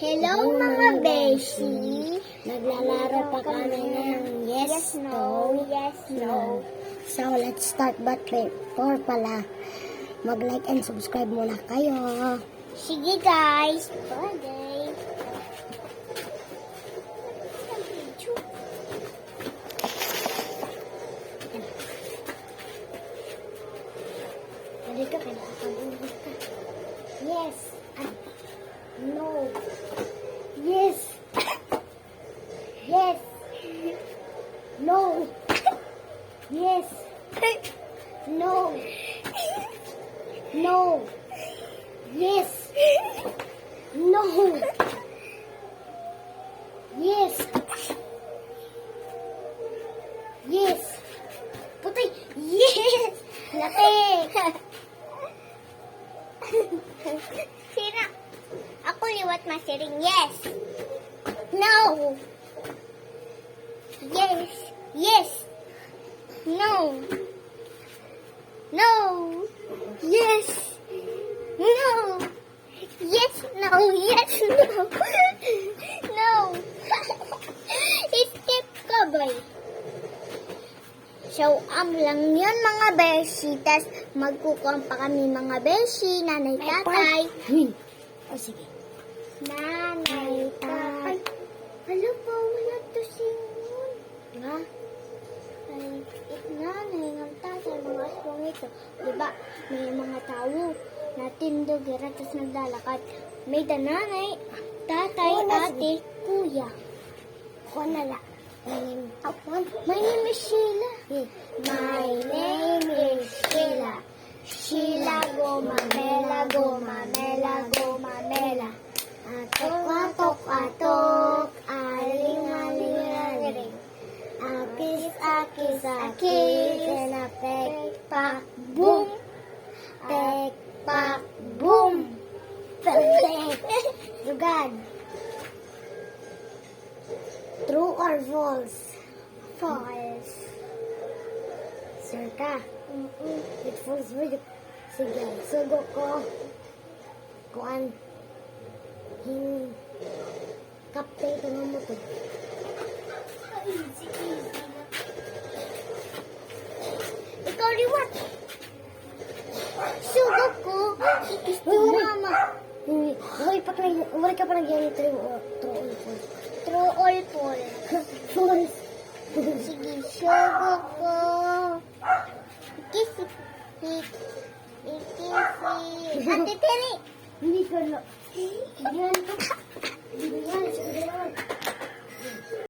Hello mga beshi! Naglalaro pa kami ng yes, no, yes, no. So let's start, but before pala, mag-like and subscribe muna kayo. Sige guys! Bye! Dito ka na, pag-ulit ka. Yes! No! Yes! Yes! No! Yes! No! No! Yes! No! Yes! Yes! Putay! Yes! Laki! Sina? Ako liwat masiring. Yes! No! Yes! Yes! No! No! Yes! No! Yes! No! Yes! No! No! Skip ka ba? So, lang yun mga beshi. Tas, magkukuhan pa kami mga beshi. Nanay, tatay. O, sige. Nanay, tatay. Alam po, wala to singon. Ha? Ay, nanay, ng tatay, mga aswang ito. Diba, may mga tao na tindog, tas naglalakad. May nanay, tatay, ate, kuya. Ako na lang. My name is Sheila. My name is Sheila. Sheila goma mela goma mela goma mela. Atok atok atok, aling aling aling. Akis akis akis, and a pek pak boom, pek pak boom. Sugad. True or false? False. Sure ka? It false mo. Sige, sugo ko. Kuan. Kapte ito nga mo to. Easy, easy. Ikaw liwat. Sugo ko. Ikis to mama. Wala ka pa nagyari true or false. True or false? False. Sige, sugo ko. Ikisi. Ikisi. Ate Teri. Hindi ko na. Yan ko.